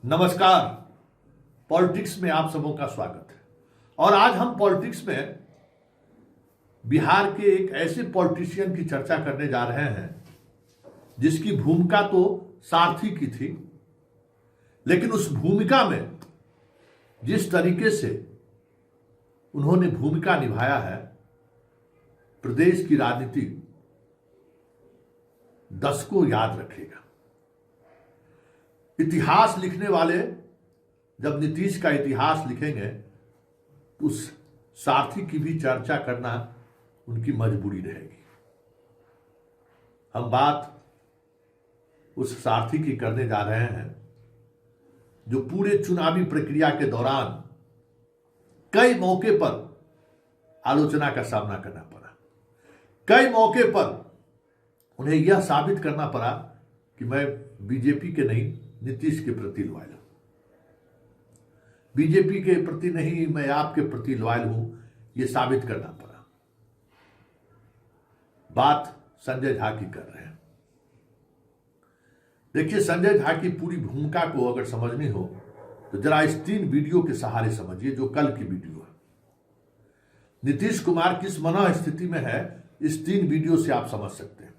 नमस्कार। पॉलिटिक्स में आप सबों का स्वागत है। और आज हम पॉलिटिक्स में बिहार के एक ऐसे पॉलिटिशियन की चर्चा करने जा रहे हैं जिसकी भूमिका तो सारथी की थी, लेकिन उस भूमिका में जिस तरीके से उन्होंने भूमिका निभाया है, प्रदेश की राजनीति दशकों याद रखेगा। इतिहास लिखने वाले जब नीतीश का इतिहास लिखेंगे तो उस सारथी की भी चर्चा करना उनकी मजबूरी रहेगी। हम बात उस सारथी की करने जा रहे हैं जो पूरे चुनावी प्रक्रिया के दौरान कई मौके पर आलोचना का सामना करना पड़ा। कई मौके पर उन्हें यह साबित करना पड़ा कि मैं बीजेपी के नहीं, नीतीश के प्रति लॉयल हूं। बीजेपी के प्रति नहीं, मैं आपके प्रति लॉयल हूं, यह साबित करना पड़ा। बात संजय झा की कर रहे हैं। देखिए, संजय झा की पूरी भूमिका को अगर समझनी हो तो जरा इस 3 वीडियो के सहारे समझिए जो कल की वीडियो है। नीतीश कुमार किस मनः स्थिति में है, इस 3 वीडियो से आप समझ सकते हैं।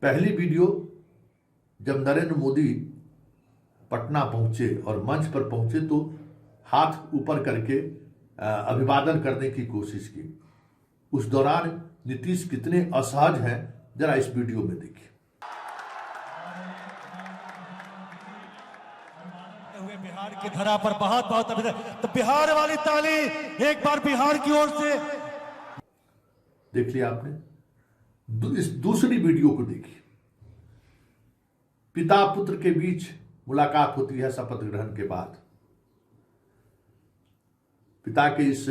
पहली वीडियो, जब नरेंद्र मोदी पटना पहुंचे और मंच पर पहुंचे तो हाथ ऊपर करके अभिवादन करने की कोशिश की। उस दौरान नीतीश कितने असहज हैं, जरा इस वीडियो में देखिए। बिहार की धरा पर बहुत बहुत अभिनंदन। तो बिहार वाली ताली एक बार बिहार की ओर से। देख लिया आपने। इस दूसरी वीडियो को देखिए। पिता पुत्र के बीच मुलाकात होती है शपथ ग्रहण के बाद। पिता के इस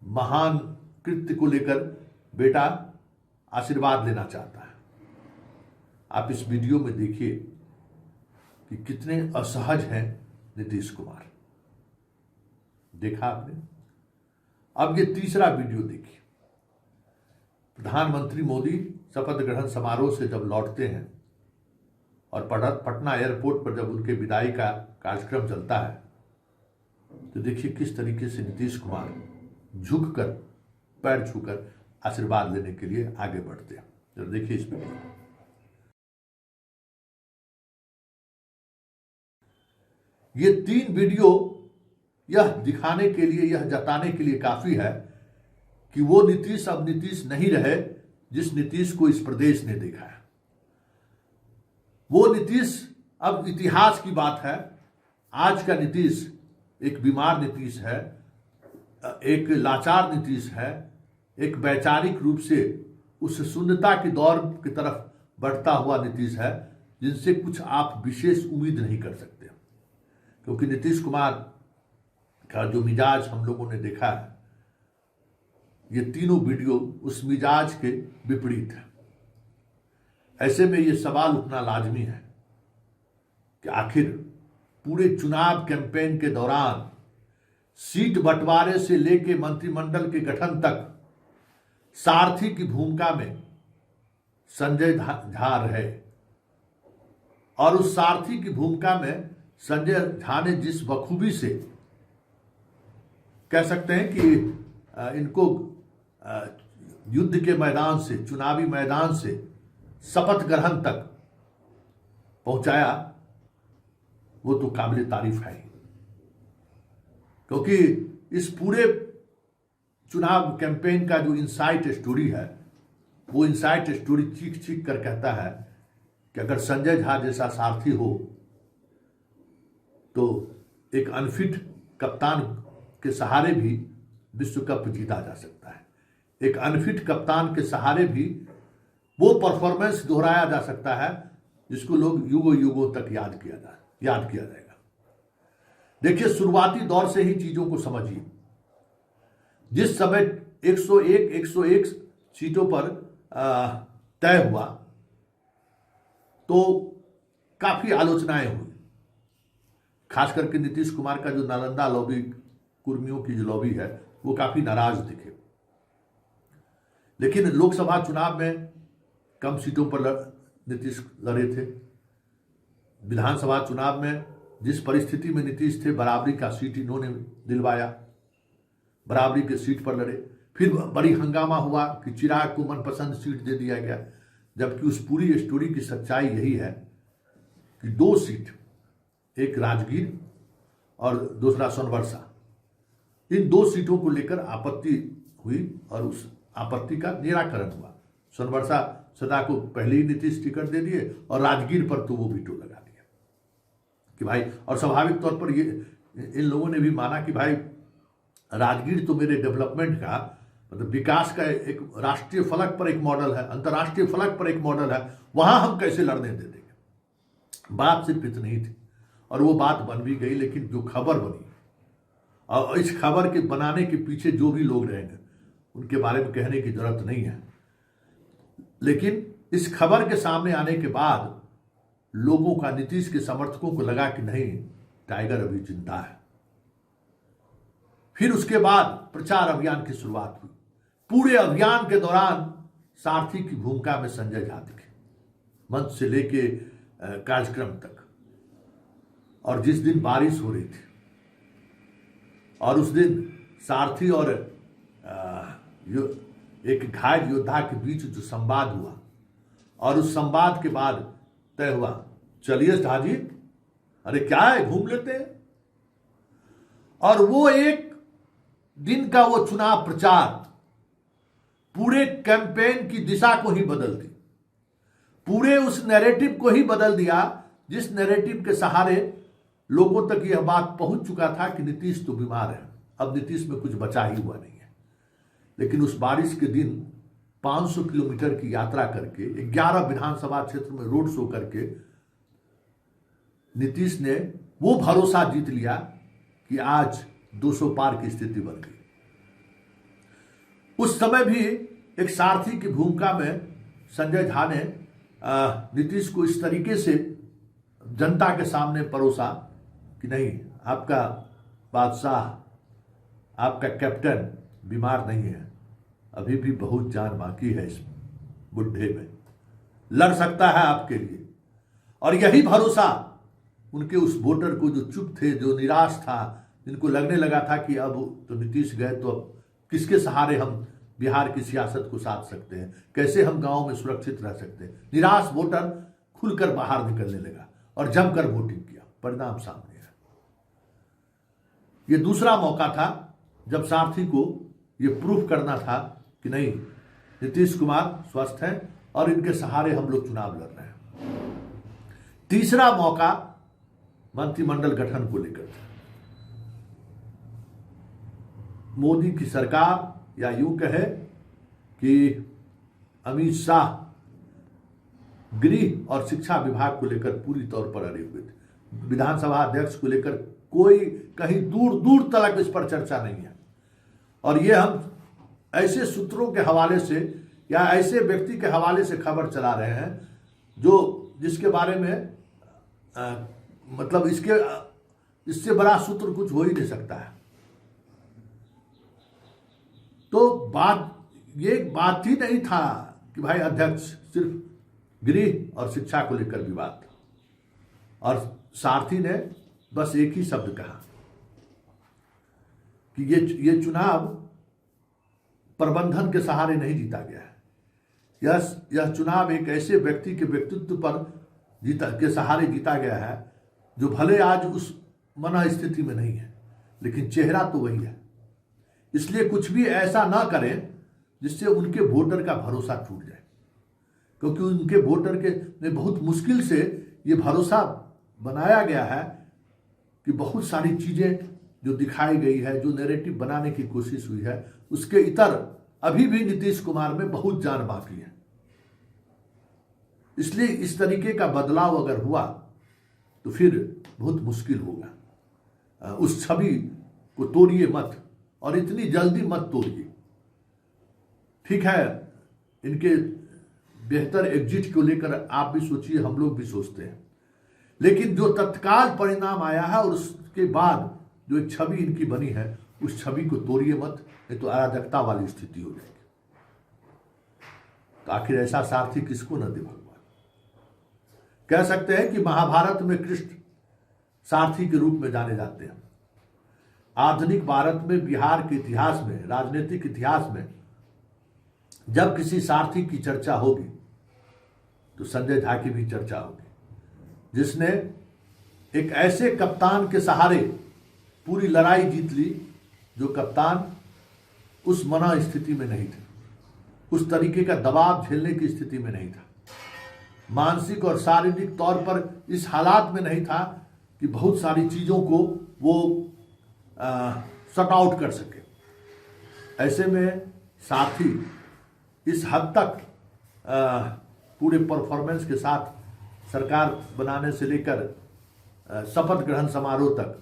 महान कृत्य को लेकर बेटा आशीर्वाद लेना चाहता है। आप इस वीडियो में देखिए कि कितने असहज हैं नीतीश कुमार। देखा आपने। अब ये तीसरा वीडियो देखिए। प्रधानमंत्री मोदी शपथ ग्रहण समारोह से जब लौटते हैं और पटना एयरपोर्ट पर जब उनके विदाई का कार्यक्रम चलता है तो देखिए किस तरीके से नीतीश कुमार झुककर, पैर छूकर आशीर्वाद लेने के लिए आगे बढ़ते हैं। जरा देखिए इस वीडियो को। ये 3 वीडियो यह दिखाने के लिए, यह जताने के लिए काफी है कि वो नीतीश अब नीतीश नहीं रहे जिस नीतीश को इस प्रदेश ने देखा है। वो नीतीश अब इतिहास की बात है। आज का नीतीश एक बीमार नीतीश है, एक लाचार नीतीश है, एक वैचारिक रूप से उस शून्यता के दौर की तरफ बढ़ता हुआ नीतीश है जिनसे कुछ आप विशेष उम्मीद नहीं कर सकते। क्योंकि नीतीश कुमार का जो मिजाज हम लोगों ने देखा है, ये तीनों वीडियो उस मिजाज के विपरीत है। ऐसे में ये सवाल उठना लाजमी है कि आखिर पूरे चुनाव कैंपेन के दौरान सीट बंटवारे से लेकर मंत्रिमंडल के गठन तक सारथी की भूमिका में संजय झा रहे। और उस सारथी की भूमिका में संजय झा ने जिस बखूबी से, कह सकते हैं कि इनको युद्ध के मैदान से, चुनावी मैदान से शपथ ग्रहण तक पहुंचाया, वो तो काबिल तारीफ है। क्योंकि इस पूरे चुनाव कैंपेन का जो इनसाइट स्टोरी है, वो इनसाइट स्टोरी चीख चीख कर कहता है कि अगर संजय झा जैसा सारथी हो तो एक अनफिट कप्तान के सहारे भी विश्व कप जीता जा सकता है। एक अनफिट कप्तान के सहारे भी वो परफॉर्मेंस दोहराया जा सकता है जिसको लोग युगों युगों तक याद किया जाएगा। देखिए, शुरुआती दौर से ही चीजों को समझिए। जिस समय 101 सीटों पर तय हुआ तो काफी आलोचनाएं हुई। खास करके नीतीश कुमार का जो नालंदा लॉबी, कुर्मियों की जो लॉबी है, वो काफी नाराज दिखे। लेकिन लोकसभा चुनाव में कम सीटों पर नीतीश लड़े थे। विधानसभा चुनाव में जिस परिस्थिति में नीतीश थे, बराबरी का सीट इन्होंने दिलवाया, बराबरी के सीट पर लड़े। फिर बड़ी हंगामा हुआ कि चिराग को मनपसंद सीट दे दिया गया, जबकि उस पूरी स्टोरी की सच्चाई यही है कि 2 सीट, एक राजगीर और दूसरा सोनवर्षा, इन 2 सीटों को लेकर आपत्ति हुई और उस आपत्ति का निराकरण हुआ। सोनवर्षा सदा को पहले ही नीतीश टिकट दे दिए और राजगीर पर तो वो वीटो लगा दिया कि भाई, और स्वाभाविक तौर पर ये इन लोगों ने भी माना कि भाई राजगीर तो मेरे डेवलपमेंट का, मतलब विकास का एक राष्ट्रीय फलक पर एक मॉडल है, अंतर्राष्ट्रीय फलक पर एक मॉडल है, वहां हम कैसे लड़ने दे देंगे। बात सिर्फ इतनी ही थी और वो बात बन भी गई। लेकिन जो खबर बनी और इस खबर के बनाने के पीछे जो भी लोग रहेंगे उनके बारे में कहने की जरूरत नहीं है, लेकिन इस खबर के सामने आने के बाद लोगों का, नीतीश के समर्थकों को लगा कि नहीं, टाइगर अभी जिंदा है। फिर उसके बाद प्रचार अभियान की शुरुआत हुई। पूरे अभियान के दौरान सारथी की भूमिका में संजय झा दिखे, मंच से लेके कार्यक्रम तक। और जिस दिन बारिश हो रही थी और उस दिन सारथी और एक घायल योद्धा के बीच जो संवाद हुआ और उस संवाद के बाद तय हुआ, चलिए झा जी, अरे क्या है, घूम लेते हैं। और वो एक दिन का वो चुनाव प्रचार पूरे कैंपेन की दिशा को ही बदल दी, पूरे उस नैरेटिव को ही बदल दिया जिस नैरेटिव के सहारे लोगों तक यह बात पहुंच चुका था कि नीतीश तो बीमार है, अब नीतीश में कुछ बचा ही हुआ नहीं है। लेकिन उस बारिश के दिन 500 किलोमीटर की यात्रा करके 11 विधानसभा क्षेत्र में रोड शो करके नीतीश ने वो भरोसा जीत लिया कि आज 200 पार की स्थिति बन गई। उस समय भी एक सारथी की भूमिका में संजय झा ने नीतीश को इस तरीके से जनता के सामने परोसा कि नहीं, आपका बादशाह, आपका कैप्टन बीमार नहीं है, अभी भी बहुत जान बाकी है इस बुढ़े में, लड़ सकता है आपके लिए। और यही भरोसा उनके उस वोटर को, जो चुप थे, जो निराश था, जिनको लगने लगा था कि अब तो नीतीश गए तो अब किसके सहारे हम बिहार की सियासत को साध सकते हैं, कैसे हम गांव में सुरक्षित रह सकते हैं, निराश वोटर खुलकर बाहर निकलने लगा और जमकर वोटिंग किया। परिणाम सामने है। यह दूसरा मौका था जब सारथी को यह प्रूफ करना था कि नहीं, नीतीश कुमार स्वस्थ हैं और इनके सहारे हम लोग चुनाव लड़ रहे हैं। तीसरा मौका मंत्रिमंडल गठन को लेकर था। मोदी की सरकार, या यूं कहे कि अमित शाह गृह और शिक्षा विभाग को लेकर पूरी तौर पर अड़े हुए थे। विधानसभा अध्यक्ष को लेकर कोई कहीं दूर दूर तक इस पर चर्चा नहीं है। और ये हम ऐसे सूत्रों के हवाले से या ऐसे व्यक्ति के हवाले से खबर चला रहे हैं जिसके बारे में मतलब इससे बड़ा सूत्र कुछ हो ही नहीं सकता है। तो ये बात ही नहीं था कि भाई अध्यक्ष, सिर्फ गृह और शिक्षा को लेकर विवाद था। और सारथी ने बस एक ही शब्द कहा कि ये चुनाव प्रबंधन के सहारे नहीं जीता गया है, यह चुनाव एक ऐसे व्यक्ति के व्यक्तित्व पर के सहारे जीता गया है जो भले आज उस मन स्थिति में नहीं है, लेकिन चेहरा तो वही है। इसलिए कुछ भी ऐसा ना करें जिससे उनके वोटर का भरोसा टूट जाए, क्योंकि उनके वोटर के बहुत मुश्किल से ये भरोसा बनाया गया है कि बहुत सारी चीजें जो दिखाई गई है, जो नैरेटिव बनाने की कोशिश हुई है, उसके इतर अभी भी नीतीश कुमार में बहुत जान बाकी है। इसलिए इस तरीके का बदलाव अगर हुआ तो फिर बहुत मुश्किल होगा। उस छवि को तोड़िए मत, और इतनी जल्दी मत तोड़िए। ठीक है, इनके बेहतर एग्जिट को लेकर आप भी सोचिए, हम लोग भी सोचते हैं, लेकिन जो तत्काल परिणाम आया है और उसके बाद जो एक छवि इनकी बनी है, उस छवि को तोड़िए मत, नहीं तो अराजकता वाली स्थिति हो जाएगी। तो आखिर ऐसा सारथी किसको न दे भगवान। कह सकते हैं कि महाभारत में कृष्ण सारथी के रूप में जाने जाते हैं। आधुनिक भारत में, बिहार के इतिहास में, राजनीतिक इतिहास में जब किसी सारथी की चर्चा होगी तो संजय झा की भी चर्चा होगी, जिसने एक ऐसे कप्तान के सहारे पूरी लड़ाई जीत ली जो कप्तान उस मना स्थिति में नहीं था, उस तरीके का दबाव झेलने की स्थिति में नहीं था, मानसिक और शारीरिक तौर पर इस हालात में नहीं था कि बहुत सारी चीज़ों को वो शट आउट कर सके। ऐसे में सारथी इस हद तक पूरे परफॉर्मेंस के साथ सरकार बनाने से लेकर शपथ ग्रहण समारोह तक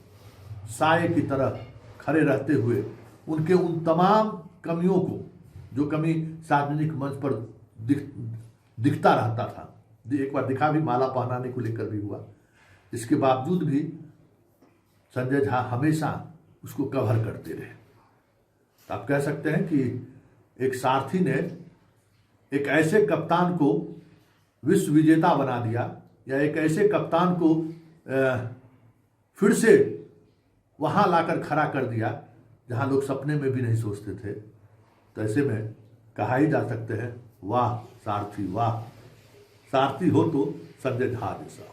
साये की तरह खड़े रहते हुए उनके उन तमाम कमियों को, जो कमी सार्वजनिक मंच पर दिखता रहता था, एक बार दिखा भी, माला पहनाने को लेकर भी हुआ, इसके बावजूद भी संजय झा हमेशा उसको कवर करते रहे। तो आप कह सकते हैं कि एक सारथी ने एक ऐसे कप्तान को विश्व विजेता बना दिया, या एक ऐसे कप्तान को फिर से वहां लाकर खड़ा कर दिया जहां लोग सपने में भी नहीं सोचते थे। तो ऐसे में कहा ही जा सकते हैं, वाह सारथी, वाह सारथी हो तो संजय झा जैसा।